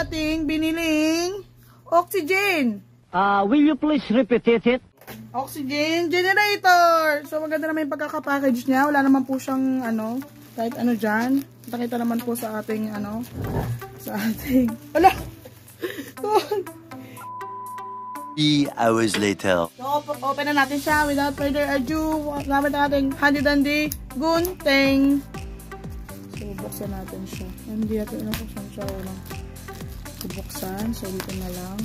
ating biniling oxygen. Will you please repeat it? Oxygen generator. So, maganda naman yung pagkakapackage niya. Wala naman po siyang, kahit ano dyan. Nakita naman po sa ating, wala! 3 hours later. So, open na natin siya without further ado. Gamit natin handy dandy gunting. So, buksan natin siya. Hindi natin inabuksan siya. Walang buksan. So, dito na lang.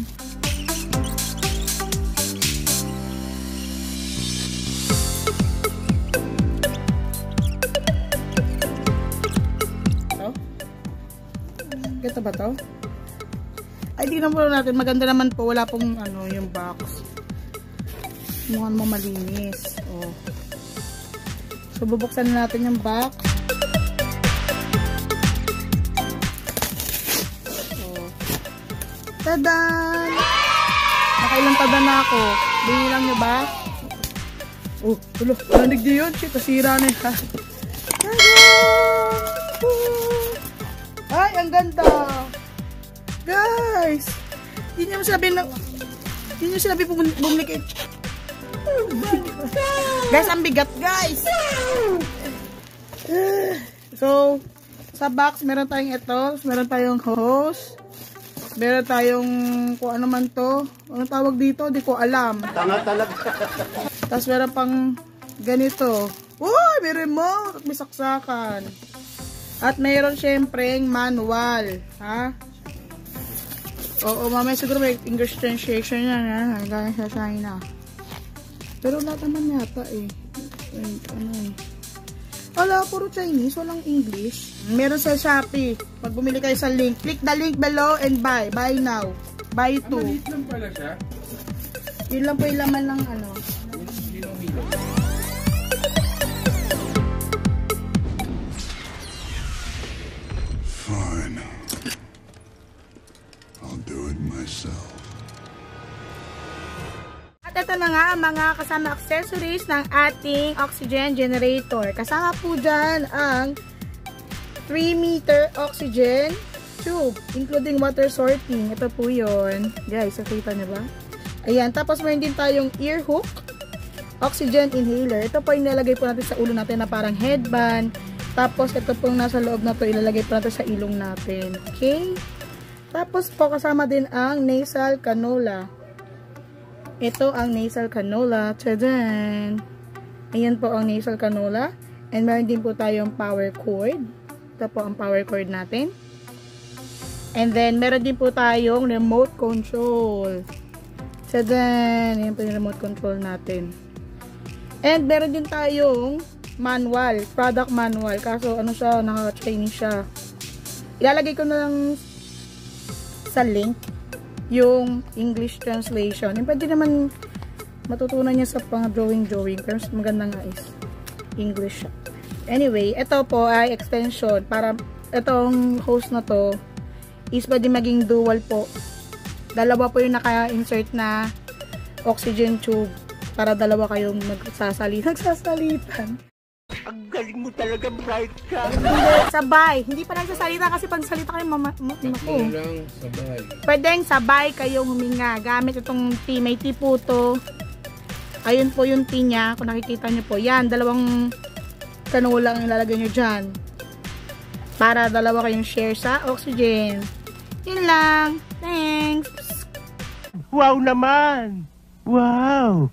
Ito ba to? Ay, tingnan po natin. Maganda naman po. Wala pong yung box. Mukhang malinis. Oh. So, bubuksan na natin yung box. Oh. Tadan! Nakailang tadan na ako. Bili lang nyo ba? Oh, tulo. Nanig di yun. Shit, nasira na ha. Ay, ang ganda! Guys! Hindi nyo sabi bumili kayo. Guys, ang bigat, guys! So, sa box, meron tayong ito. Meron tayong hose. Meron tayong, kung ano man to. Anong tawag dito? Di ko alam. Tanga talaga. Tapos meron pang ganito. Uy! May remote! May saksakan. At mayroon syempreng manual. Ha? Oo, mamaya siguro may English translation yan. Ha? Gaya sa China. Pero lahat naman yata eh. Wala, puro Chinese. Walang English. Meron sa Shopee. Pag bumili kayo sa link, click the link below and buy. Buy now. Buy two. Maliit lang pala siya. Yun lang po yung laman ng Fine. I'll do it myself. At ito na nga ang mga kasama accessories ng ating oxygen generator. Kasama po dyan ang 3-meter oxygen tube, including water sorting. Ito po yun. Guys, nakita niyo ba? Ayan. Tapos meron din tayong ear hook, oxygen inhaler. Ito po yung nilalagay po natin sa ulo natin na parang headband. Tapos, ito pong nasa loob na to, ilalagay po natin sa ilong natin. Okay? Tapos po, kasama din ang nasal cannula. Ito ang nasal cannula. Tadaan! Ayan po ang nasal cannula. And meron din po tayong power cord. Ito po ang power cord natin. And then, meron din po tayong remote control. Tadaan! Ayan po yung remote control natin. And meron din tayong manual, product manual. Kaso ano siya, naka-Chinese siya. Ilalagay ko na lang sa link yung English translation. Yung pwede naman matutunan niya sa pang drawing. Pero maganda nga is English siya. Anyway, ito po ay extension. Para itong hose na to is pwede maging dual po. Dalawa po yung naka-insert na oxygen tube. Para dalawa kayong nagsasalitan. Ang galing mo talaga, bright ka. Hindi, sabay. Hindi pa nagsasalita kasi pag salita kayo Tatlo lang, sabay. Pwedeng sabay kayong huminga. Gamit itong tea. May tea po to. Ayun po yung tea niya. Kung nakikita nyo po. Yan, dalawang cannula ang ilalagay nyo dyan. Para dalawa kayong share sa oxygen. Yun lang. Thanks. Wow naman. Wow.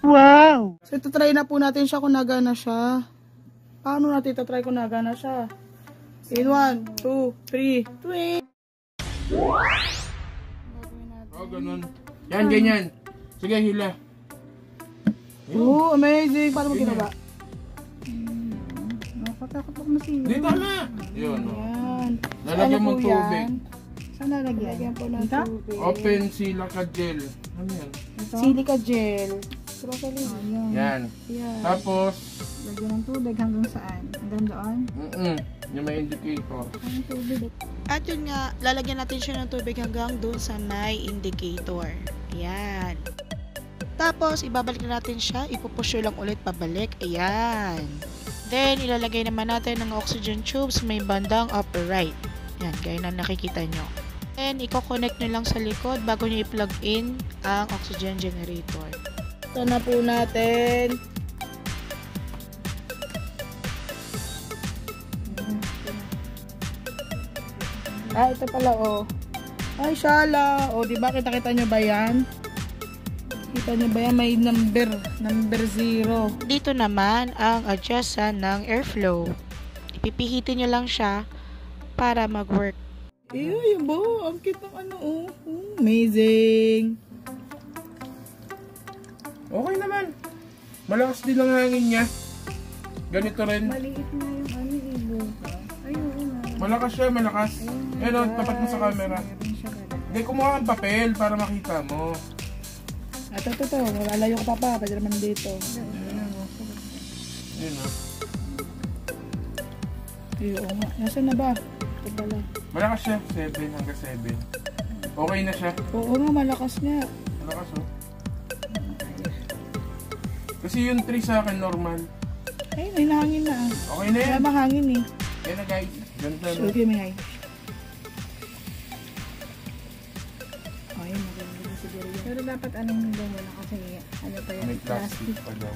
Wow! So, ito-try na po natin siya kung nagana siya. Paano natin ito-try kung nagana siya? In 1, 2, 3, twing! Oh, ganun. Yan, ganyan. Sige, hila. Oh, amazing! Paano mo ginawa? Nakatakot ako masira. Dito na! Yun, oh. Ayan. Lalagyan mo tubig. Saan nalagyan? Lagyan po ng tubig. Open silica gel. Ano yan? Silica gel. Yan. Yan. Tapos, lagyan ng tubig hanggang saan? Hanggang doon? yung may indicator. At yun nga, lalagyan natin siya ng tubig hanggang doon sa may indicator. Ayan. Tapos, ibabalik na natin siya. Ipupush lang ulit pabalik. Ayan. Then, ilalagay naman natin ng oxygen tubes may bandang upper right. Ayan, gaya na nakikita nyo. And i-connect nyo lang sa likod bago nyo i-plug in ang oxygen generator. Ito na po natin. Ito pala, oh. Ay, shala. O, diba? Kita-kita nyo ba yan? Kita nyo ba yan? May number 0. Dito naman ang adjustan ng airflow. Ipipihitin nyo lang siya para mag-work. Yun ba? Ang cute ng ano, oh. Amazing. Okay naman. Malakas din ang hangin niya. Ganito rin. Maliit na yung ano, ibo. Ayun. Malakas siya, malakas. Ayun, oh, tapat mo sa camera. Hindi, kumuha kang papel para makita mo. Ito. Malalayo ko pa. Pwede naman dito. Ayun, oh. Ayun nga. Nasaan na ba? Ito pala. Malakas siya, 7 hanggang 7. Okay na siya. Oo nga, malakas nga. Malakas, oh. Kasi yung 3 sa akin, normal. Ay, may nahangin na. Okay na yan. Wala mahangin eh. Yan na, guys. Ganito na. Okay, may hangin. Ayun, maganda na siguro yan. Pero dapat anong hindi mo na kasi ano pa yan? May plastic pa daw.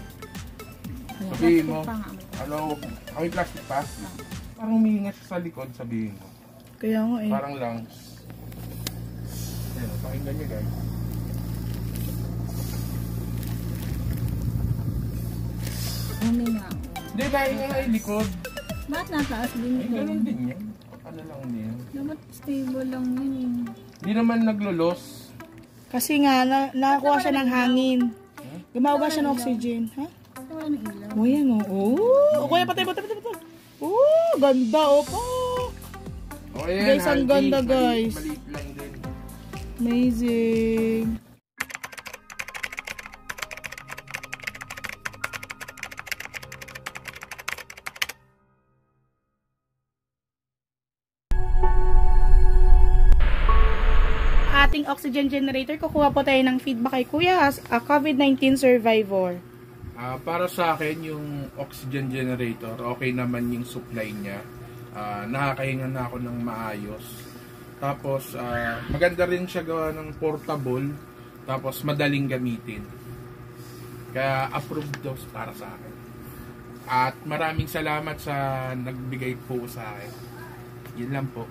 Ano, Sabihin mo, plastic pa nga. ano, may plastic pa? Parang humihinga siya sa likod, sabihin mo. Kaya nga eh. Parang lungs. Ayan, pakinggan niyo, guys. Huminga. Hindi, nahinga nga yung likod. Bakit nataas din Ay, ito? ganun din yan. Ano lang din. Dapat stable lang yun eh. Hindi naman naglolos. Kasi nga, nakakuha siya ng hangin. Gumawa siya ng oxygen. Ha? Wala ng ilaw. O yan o. Oh, kuya patay. Oh, ganda o pa. Okay, yan, Guys, ang handy. ganda, guys. Maliit lang din. Amazing. Ating oxygen generator, kukuha po tayo ng feedback kay Kuya as a COVID-19 survivor. Para sa akin, yung oxygen generator, okay naman yung supply niya. Nakakahinga na ako ng maayos. Tapos, maganda rin siya gawa ng portable. Tapos, madaling gamitin. Kaya, approved dose para sa akin. At maraming salamat sa nagbigay po sa akin. Yun lang po.